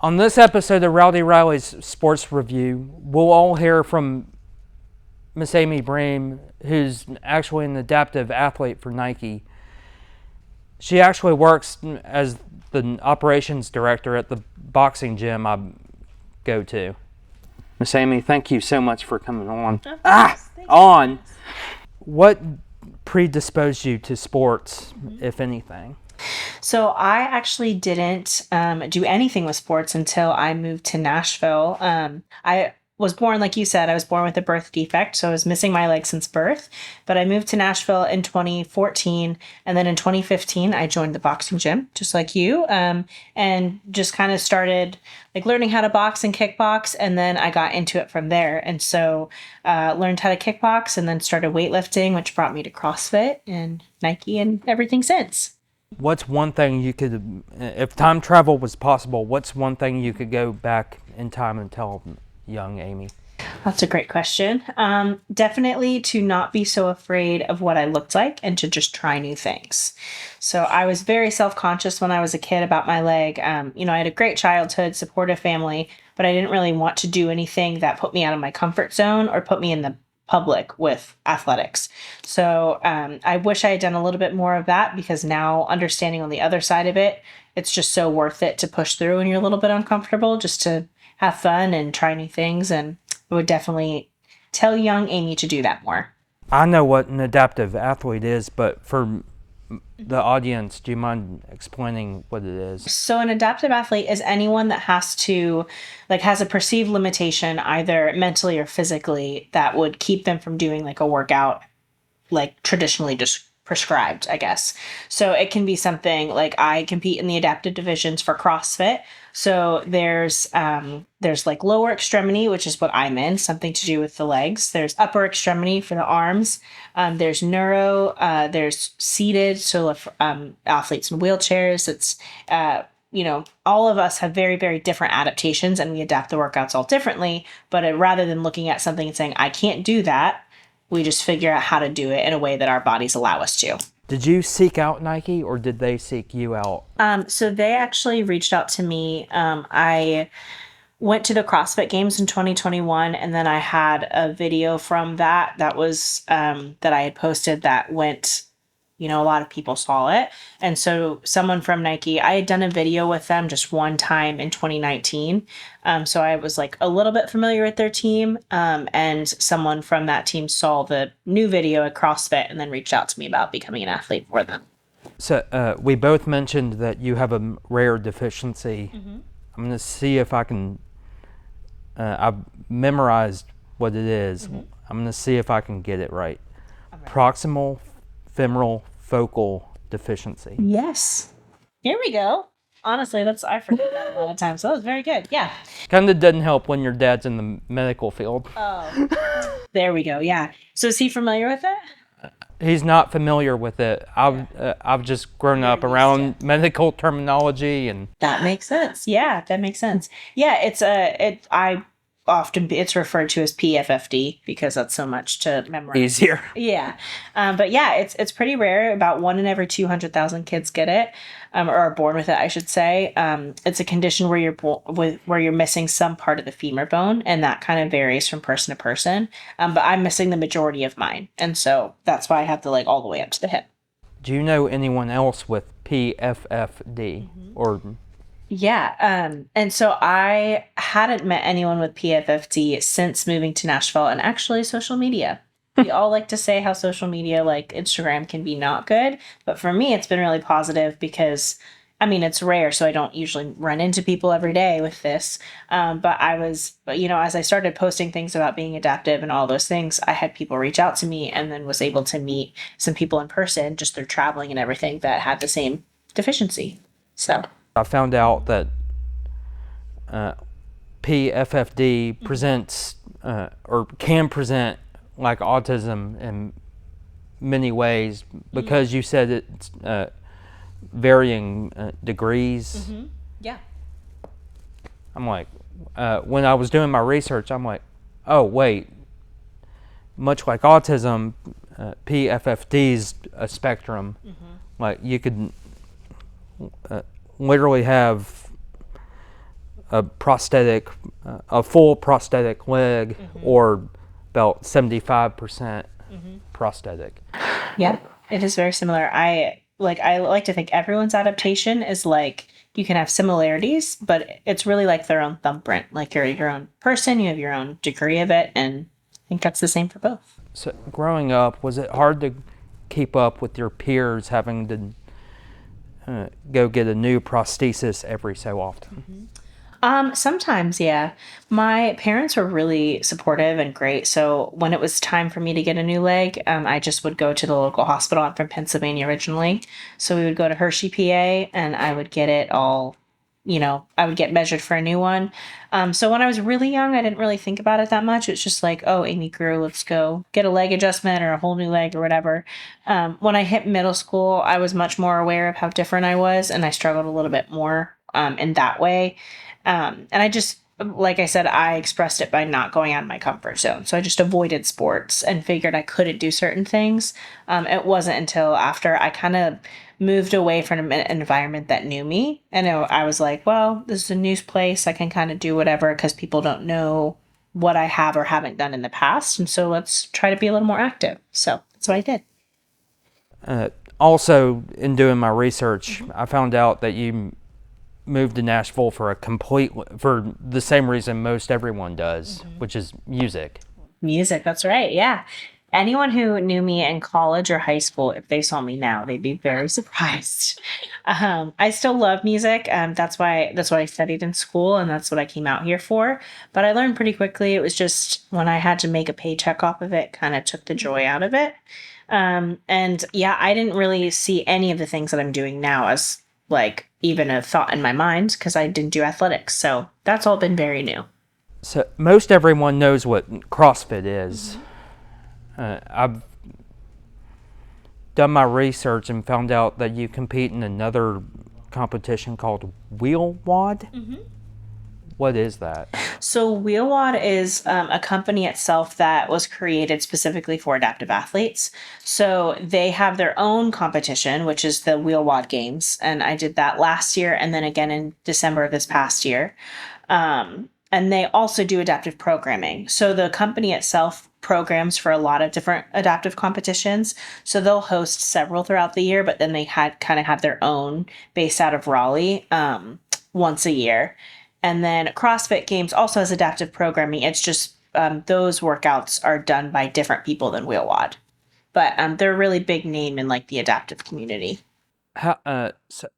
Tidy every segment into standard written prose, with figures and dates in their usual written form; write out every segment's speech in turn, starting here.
On this episode of Rowdy Riley's Sports Review, we'll all hear from Miss Amy Bream, who's actually an adaptive athlete for Nike. She actually works as the operations director at the boxing gym I go to. Miss Amy, thank you so much for coming on. On! What predisposed you to sports, if anything? So I actually didn't do anything with sports until I moved to Nashville. I was born, like you said, I was born with a birth defect, so I was missing my leg since birth. But I moved to Nashville in 2014, and then in 2015, I joined the boxing gym, just like you, and just kind of started like learning how to box and kickbox, and then I got into it from there. And so learned how to kickbox, and then started weightlifting, which brought me to CrossFit and Nike and everything since. What's one thing you could, if time travel was possible, what's one thing you could go back in time and tell young Amy? That's a great question. Definitely to not be so afraid of what I looked like and to just try new things. So I was very self-conscious when I was a kid about my leg. I had a great childhood, supportive family, but I didn't really want to do anything that put me out of my comfort zone or put me in the public with athletics. So I wish I had done a little bit more of that, because now understanding on the other side of it, it's just so worth it to push through when you're a little bit uncomfortable, just to have fun and try new things. And I would definitely tell young Amy to do that more. I know what an adaptive athlete is, but for the audience, do you mind explaining what it is? So an adaptive athlete is anyone that has a perceived limitation, either mentally or physically, that would keep them from doing like a workout like traditionally just prescribed, I guess. So it can be something like, I compete in the adaptive divisions for CrossFit. So there's like lower extremity, which is what I'm in, something to do with the legs. There's upper extremity for the arms. There's neuro. There's seated. So athletes in wheelchairs. It's all of us have very, very different adaptations, and we adapt the workouts all differently. But rather than looking at something and saying, I can't do that, we just figure out how to do it in a way that our bodies allow us to. Did you seek out Nike, or did they seek you out? So they actually reached out to me. I went to the CrossFit Games in 2021, and then I had a video from that was that I had posted that went, a lot of people saw it. And so someone from Nike, I had done a video with them just one time in 2019. So I was like a little bit familiar with their team. And someone from that team saw the new video at CrossFit and then reached out to me about becoming an athlete for them. So we both mentioned that you have a rare deficiency. Mm-hmm. I'm going to see if I can, I've memorized what it is. Mm-hmm. I'm going to see if I can get it right. Proximal femoral focal deficiency. Yes. Here we go. Honestly, I forget that a lot of times. So that was very good. Yeah. Kind of doesn't help when your dad's in the medical field. Oh. There we go. Yeah. So is he familiar with it? He's not familiar with it. I've just grown up around medical terminology, and that makes sense. Yeah, that makes sense. Yeah, it's referred to as PFFD because that's so much to memorize. Easier. Yeah. But yeah, it's pretty rare. About 1 in every 200,000 kids get it, or are born with it, I should say. It's a condition where you're missing some part of the femur bone, and that kind of varies from person to person. But I'm missing the majority of mine. And so that's why I have the leg all the way up to the hip. Do you know anyone else with PFFD? Mm-hmm. Or... Yeah. And so I hadn't met anyone with PFFD since moving to Nashville, and actually social media. We all like to say how social media, like Instagram, can be not good. But for me, it's been really positive because, it's rare. So I don't usually run into people every day with this. But as I started posting things about being adaptive and all those things, I had people reach out to me, and then was able to meet some people in person, just through traveling and everything, that had the same deficiency. So I found out that PFFD presents or can present like autism in many ways, because you said it's varying degrees. Mm-hmm. Yeah. I'm like, when I was doing my research, I'm like, oh, wait, much like autism, PFFD's a spectrum. Mm-hmm. Like you could literally have a prosthetic, a full prosthetic leg, or about 75% prosthetic. Yeah, it is very similar. I like to think everyone's adaptation is like you can have similarities, but it's really like their own thumbprint. Like you're your own person, you have your own degree of it, and I think that's the same for both. So, growing up, was it hard to keep up with your peers having to go get a new prosthesis every so often? Sometimes, yeah. My parents were really supportive and great. So when it was time for me to get a new leg, I just would go to the local hospital. I'm from Pennsylvania originally. So we would go to Hershey, PA, and I would get it all, I would get measured for a new one. So when I was really young, I didn't really think about it that much. It's just like, oh, Amy grew, let's go get a leg adjustment or a whole new leg or whatever. When I hit middle school, I was much more aware of how different I was, and I struggled a little bit more in that way. And I just, like I said, I expressed it by not going out of my comfort zone. So I just avoided sports and figured I couldn't do certain things. It wasn't until after I kind of moved away from an environment that knew me. And I was like, well, this is a new place. I can kind of do whatever because people don't know what I have or haven't done in the past. And so let's try to be a little more active. So that's what I did. Also, in doing my research, I found out that you moved to Nashville for the same reason most everyone does, which is music. Music, that's right. Yeah. Anyone who knew me in college or high school, if they saw me now, they'd be very surprised. I still love music. That's what I studied in school, and that's what I came out here for. But I learned pretty quickly. It was just when I had to make a paycheck off of it, kind of took the joy out of it. And yeah, I didn't really see any of the things that I'm doing now as like even a thought in my mind because I didn't do athletics. So that's all been very new. So most everyone knows what CrossFit is. I've done my research and found out that you compete in another competition called Wheel Wad. What is that? So Wheelwad is a company itself that was created specifically for adaptive athletes. So they have their own competition, which is the Wheelwad Games, and I did that last year and then again in December of this past year. And they also do adaptive programming. So the company itself programs for a lot of different adaptive competitions. So they'll host several throughout the year, but then they had kind of have their own based out of Raleigh once a year. And then CrossFit Games also has adaptive programming. It's just those workouts are done by different people than Wheelwad. But they're a really big name in like the adaptive community. How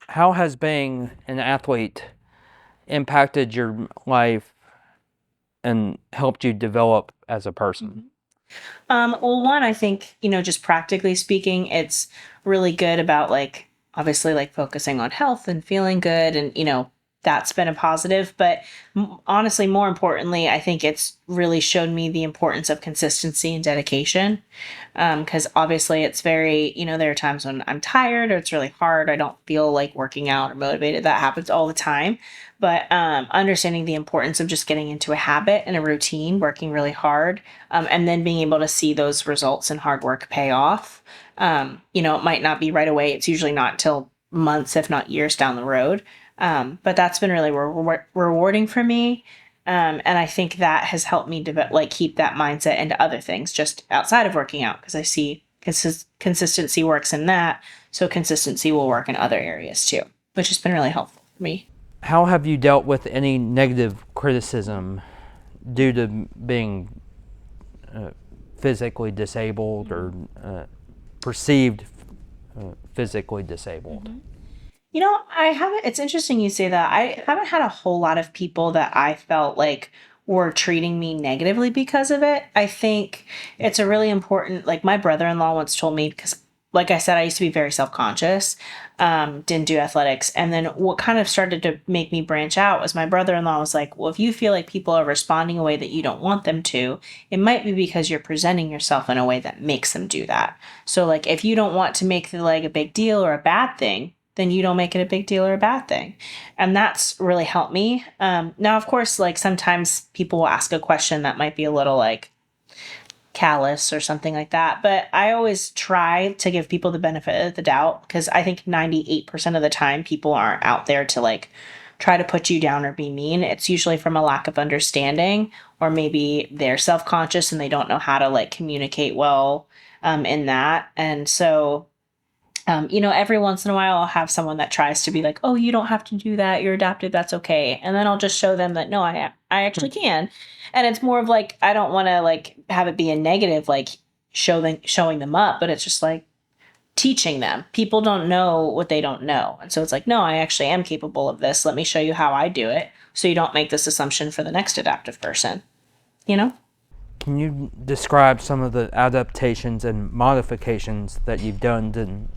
has being an athlete impacted your life and helped you develop as a person? Well, one, I think, just practically speaking, it's really good about like obviously like focusing on health and feeling good and, that's been a positive. But honestly, more importantly, I think it's really shown me the importance of consistency and dedication. Because obviously it's very, there are times when I'm tired or it's really hard. I don't feel like working out or motivated. That happens all the time. But understanding the importance of just getting into a habit and a routine, working really hard, and then being able to see those results and hard work pay off. It might not be right away. It's usually not till months, if not years down the road. But that's been really rewarding for me. And I think that has helped me keep that mindset into other things just outside of working out because I see consistency works in that. So consistency will work in other areas too, which has been really helpful for me. How have you dealt with any negative criticism due to being physically disabled or perceived physically disabled? I haven't, it's interesting you say that. I haven't had a whole lot of people that I felt like were treating me negatively because of it. I think it's a really important, like my brother-in-law once told me, because like I said, I used to be very self-conscious, didn't do athletics. And then what kind of started to make me branch out was my brother-in-law was like, well, if you feel like people are responding a way that you don't want them to, it might be because you're presenting yourself in a way that makes them do that. So like if you don't want to make the leg a big deal or a bad thing, then you don't make it a big deal or a bad thing. And that's really helped me. Now, of course, like sometimes people will ask a question that might be a little like callous or something like that. But I always try to give people the benefit of the doubt because I think 98% of the time people aren't out there to like try to put you down or be mean. It's usually from a lack of understanding, or maybe they're self-conscious and they don't know how to like communicate well in that. And so every once in a while I'll have someone that tries to be like, "Oh, you don't have to do that. You're adaptive. That's okay." And then I'll just show them that no, I actually can. And it's more of like I don't want to like have it be a negative like showing them up, but it's just like teaching them. People don't know what they don't know. And so it's like, "No, I actually am capable of this. Let me show you how I do it." So you don't make this assumption for the next adaptive person, you know? Can you describe some of the adaptations and modifications that you've done in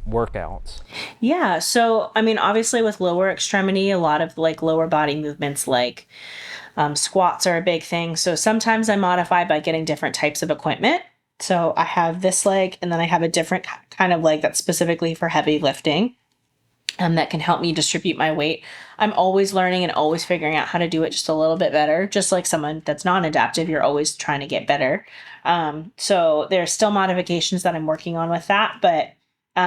workouts? Yeah. So, I mean, obviously, with lower extremity, a lot of like lower body movements, like squats, are a big thing. So, sometimes I modify by getting different types of equipment. So, I have this leg, and then I have a different kind of leg that's specifically for heavy lifting. That can help me distribute my weight. I'm always learning and always figuring out how to do it just a little bit better. Just like someone that's non-adaptive, you're always trying to get better. So there's still modifications that I'm working on with that, but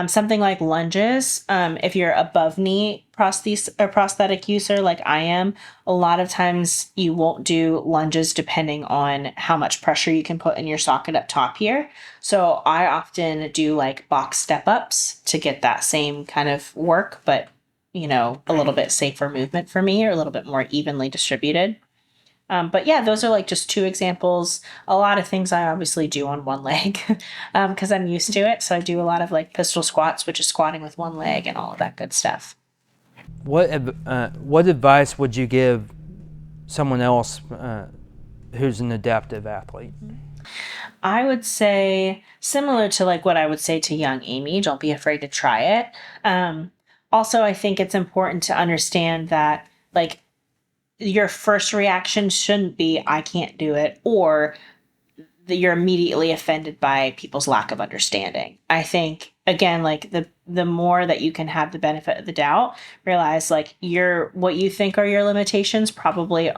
something like lunges, if you're above knee prosthetic user like I am, a lot of times you won't do lunges depending on how much pressure you can put in your socket up top here. So I often do like box step ups to get that same kind of work, but a little bit safer movement for me, or a little bit more evenly distributed. But yeah, those are like just two examples. A lot of things I obviously do on one leg because I'm used to it. So I do a lot of like pistol squats, which is squatting with one leg and all of that good stuff. What advice would you give someone else who's an adaptive athlete? I would say similar to like what I would say to young Amy, don't be afraid to try it. Also, I think it's important to understand that like your first reaction shouldn't be, "I can't do it," or that you're immediately offended by people's lack of understanding. I think again, like the more that you can have the benefit of the doubt, realize like what you think are your limitations probably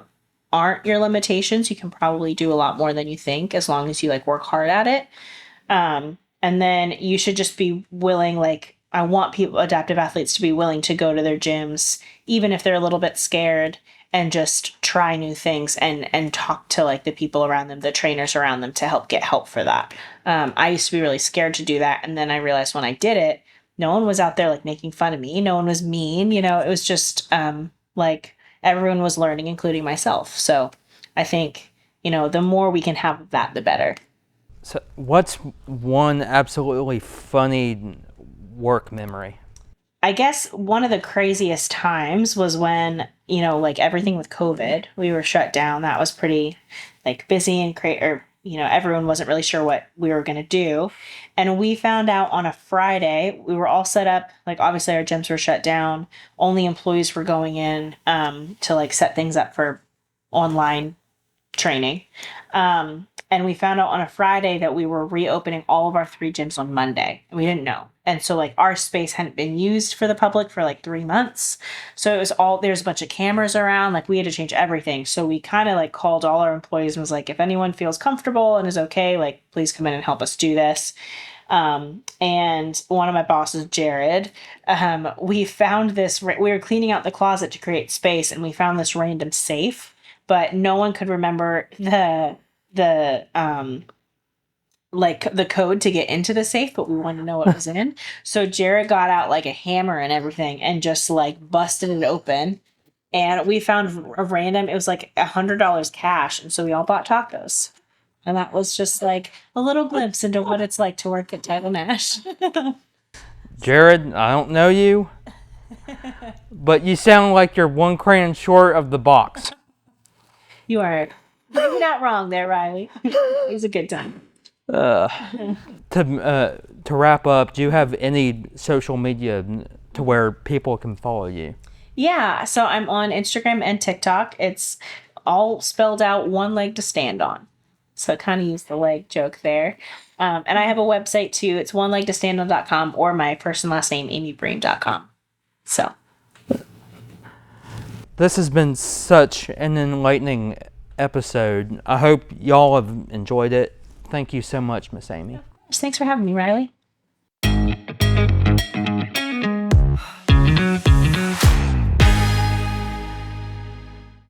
aren't your limitations. You can probably do a lot more than you think as long as you like work hard at it. And then you should just be willing, like, I want adaptive athletes to be willing to go to their gyms, even if they're a little bit scared, and just try new things and talk to like the people around them, the trainers around them to get help for that. I used to be really scared to do that. And then I realized when I did it, no one was out there like making fun of me. No one was mean. It was just like everyone was learning, including myself. So I think, the more we can have of that, the better. So, what's one absolutely funny work memory? I guess one of the craziest times was when, like everything with COVID, we were shut down. That was pretty like busy and everyone wasn't really sure what we were going to do. And we found out on a Friday, we were all set up. Like obviously our gyms were shut down. Only employees were going in to like set things up for online training. And we found out on a Friday that we were reopening all of our 3 gyms on Monday. We didn't know. And so like our space hadn't been used for the public for like 3 months. So it was there's a bunch of cameras around, like we had to change everything. So we kind of like called all our employees and was like, if anyone feels comfortable and is okay, like please come in and help us do this. And one of my bosses, Jared, we found this, we were cleaning out the closet to create space and we found this random safe, but no one could remember the like the code to get into the safe, but we wanted to know what was in. So Jared got out like a hammer and everything and just like busted it open. And we found it was like $100 cash. And so we all bought tacos. And that was just like a little glimpse into what it's like to work at Title Nash. Jared, I don't know you, but you sound like you're one crayon short of the box. You are maybe not wrong there, Riley. It was a good time. To wrap up, do you have any social media to where people can follow you? Yeah, so I'm on Instagram and TikTok. It's all spelled out, one leg to stand on. So kind of use the leg joke there. And I have a website too. It's onelegtostandon.com or my first and last name, amybream.com. So. This has been such an enlightening episode. I hope y'all have enjoyed it. Thank you so much, Miss Amy. Thanks for having me, Riley.